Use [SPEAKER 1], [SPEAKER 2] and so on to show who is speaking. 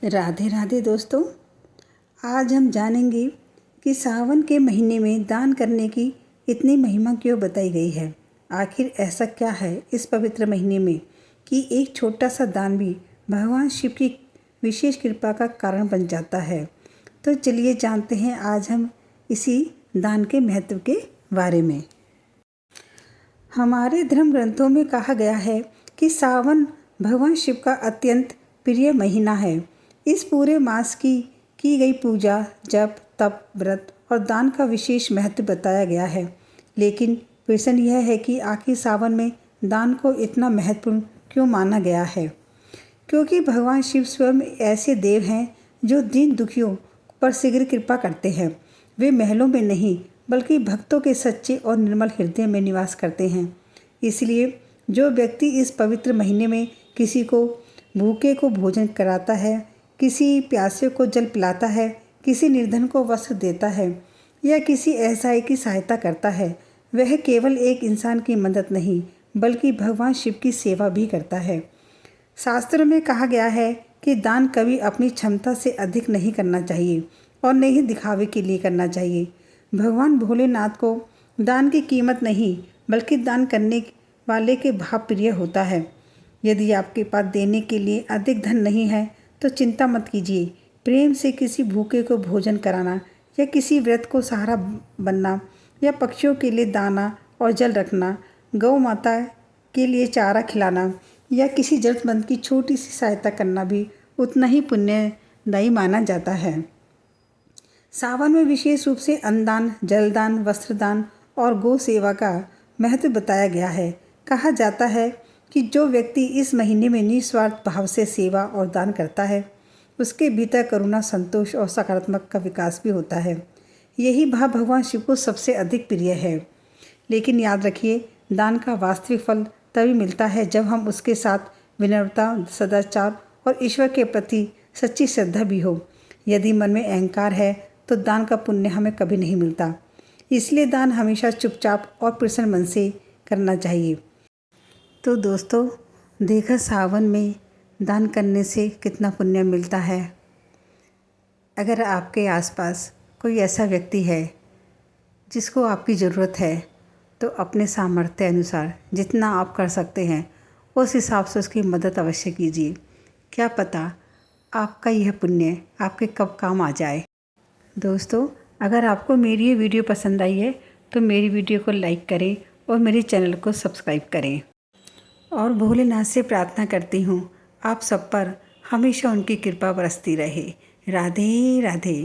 [SPEAKER 1] राधे राधे दोस्तों। आज हम जानेंगे कि सावन के महीने में दान करने की इतनी महिमा क्यों बताई गई है। आखिर ऐसा क्या है इस पवित्र महीने में कि एक छोटा सा दान भी भगवान शिव की विशेष कृपा का कारण बन जाता है। तो चलिए जानते हैं आज हम इसी दान के महत्व के बारे में। हमारे धर्म ग्रंथों में कहा गया है कि सावन भगवान शिव का अत्यंत प्रिय महीना है। इस पूरे मास की गई पूजा, जप, तप, व्रत और दान का विशेष महत्व बताया गया है। लेकिन प्रश्न यह है कि आखिर सावन में दान को इतना महत्वपूर्ण क्यों माना गया है। क्योंकि भगवान शिव स्वयं ऐसे देव हैं जो दीन दुखियों पर शीघ्र कृपा करते हैं। वे महलों में नहीं बल्कि भक्तों के सच्चे और निर्मल हृदय में निवास करते हैं। इसलिए जो व्यक्ति इस पवित्र महीने में किसी को भूखे को भोजन कराता है, किसी प्यासे को जल पिलाता है, किसी निर्धन को वस्त्र देता है या किसी असहाय की सहायता करता है, वह केवल एक इंसान की मदद नहीं बल्कि भगवान शिव की सेवा भी करता है। शास्त्र में कहा गया है कि दान कभी अपनी क्षमता से अधिक नहीं करना चाहिए और न ही दिखावे के लिए करना चाहिए। भगवान भोलेनाथ को दान की कीमत नहीं बल्कि दान करने वाले के भाव प्रिय होता है। यदि आपके पास देने के लिए अधिक धन नहीं है तो चिंता मत कीजिए। प्रेम से किसी भूखे को भोजन कराना या किसी व्रत को सहारा बनना या पक्षियों के लिए दाना और जल रखना, गौ माता के लिए चारा खिलाना या किसी जरूरतमंद की छोटी सी सहायता करना भी उतना ही पुण्यदायी माना जाता है। सावन में विशेष रूप से अन्नदान, जलदान, वस्त्रदान और गौ सेवा का महत्व बताया गया है। कहा जाता है कि जो व्यक्ति इस महीने में निस्वार्थ भाव से सेवा और दान करता है, उसके भीतर करुणा, संतोष और सकारात्मक का विकास भी होता है। यही भाव भगवान शिव को सबसे अधिक प्रिय है। लेकिन याद रखिए, दान का वास्तविक फल तभी मिलता है जब हम उसके साथ विनम्रता, सदाचार और ईश्वर के प्रति सच्ची श्रद्धा भी हो। यदि मन में अहंकार है तो दान का पुण्य हमें कभी नहीं मिलता। इसलिए दान हमेशा चुपचाप और प्रसन्न मन से करना चाहिए। तो दोस्तों, देखा सावन में दान करने से कितना पुण्य मिलता है। अगर आपके आसपास कोई ऐसा व्यक्ति है जिसको आपकी ज़रूरत है तो अपने सामर्थ्य अनुसार जितना आप कर सकते हैं उस हिसाब से उसकी मदद अवश्य कीजिए। क्या पता आपका यह पुण्य आपके कब काम आ जाए। दोस्तों, अगर आपको मेरी ये वीडियो पसंद आई है तो मेरी वीडियो को लाइक करें और मेरे चैनल को सब्सक्राइब करें। और भोलेनाथ से प्रार्थना करती हूँ आप सब पर हमेशा उनकी कृपा बरसती रहे। राधे राधे।